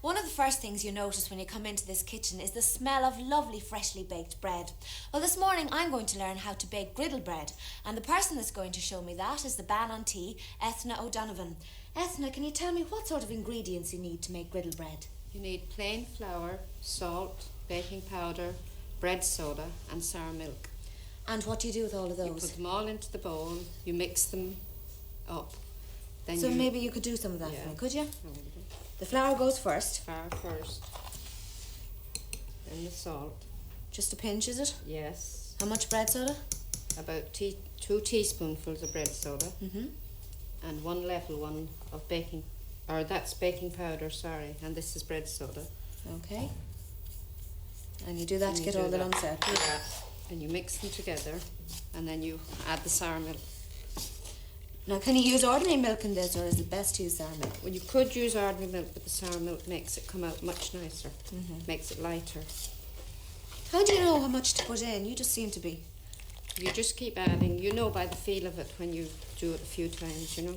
One of the first things you notice when you come into this kitchen is the smell of lovely freshly baked bread. Well, this morning I'm going to learn how to bake griddle bread, and the person that's going to show me that is the Bunratty, Eithne O'Donovan. Eithne, can you tell me what sort of ingredients you need to make griddle bread? You need plain flour, salt, baking powder, bread soda and sour milk. And what do you do with all of those? You put them all into the bowl, you mix them up. Then so maybe you could do some of that for me, could you? I will do. The flour goes first. Flour first. Then the salt. Just a pinch, is it? Yes. How much bread soda? About 2 teaspoonfuls of bread soda. And 1 level one of baking, or that's baking powder, sorry, and this is bread soda. Okay. And you do that to get all the lumps out? Yeah. And you mix them together, and then you add the sour milk. Now, can you use ordinary milk in this, or is it best to use sour milk? Well, you could use ordinary milk, but the sour milk makes it come out much nicer. Makes it lighter. How do you know how much to put in? You just seem to be. You just keep adding. You know by the feel of it when you do it a few times, you know.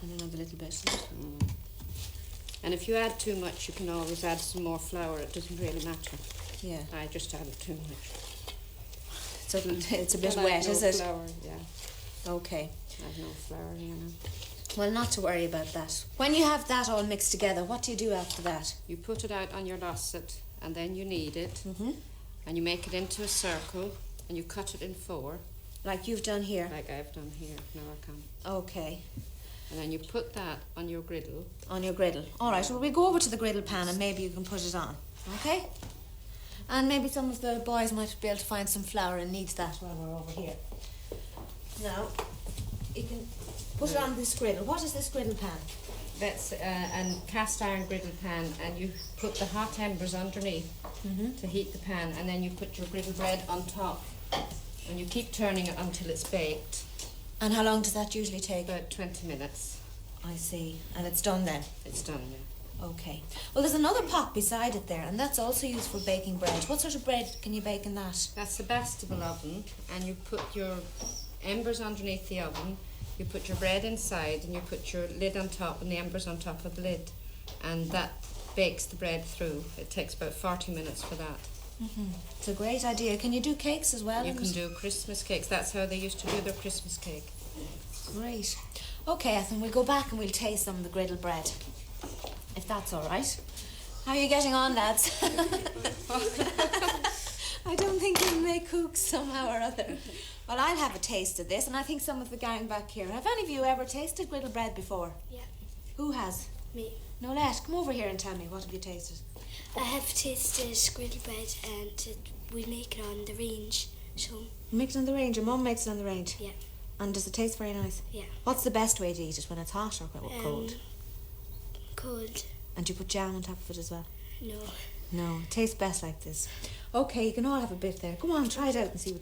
And another little bit. And if you add too much, you can always add some more flour. It doesn't really matter. Yeah. I just added too much. So it's a bit But wet, no is it? Flour, yeah. Okay. I have no flour, you know. Well, not to worry about that. When you have that all mixed together, what do you do after that? You put it out on your lasset, and then you knead it, and you make it into a circle, and you cut it in 4. Like you've done here? Like I've done here. No, I can't. Okay. And then you put that on your griddle. On your griddle. All right, well, we'll go over to the griddle pan and maybe you can put it on. Okay? And maybe some of the boys might be able to find some flour and knead that while we're over here. Now, you can put it on this griddle. What is this griddle pan? That's a cast iron griddle pan, and you put the hot embers underneath to heat the pan, and then you put your griddle bread on top, and you keep turning it until it's baked. And how long does that usually take? About 20 minutes. I see. And it's done then? It's done, yeah. Okay. Well, there's another pot beside it there, and that's also used for baking bread. What sort of bread can you bake in that? That's a bastable oven, and you put your embers underneath the oven, you put your bread inside, and you put your lid on top and the embers on top of the lid, and that bakes the bread through. It takes about 40 minutes for that. It's a great idea. Can you do cakes as well? You can do Christmas cakes. That's how they used to do their Christmas cake. Great. Okay, Eithne, we'll go back and we'll taste some of the griddle bread, if that's all right. How are you getting on, lads? I don't think we make cooks somehow or other. Well, I'll have a taste of this, and I think some of the gang back here. Have any of you ever tasted griddle bread before? Yeah. Who has? Me. Nolette, come over here and tell me, what have you tasted? I have tasted griddle bread, and we make it on the range. So. You make it on the range. Your mum makes it on the range. Yeah. And does it taste very nice? Yeah. What's the best way to eat it, when it's hot or cold? Cold. And do you put jam on top of it as well? No. No, it tastes best like this. Okay, you can all have a bit there. Go on, try it out and see what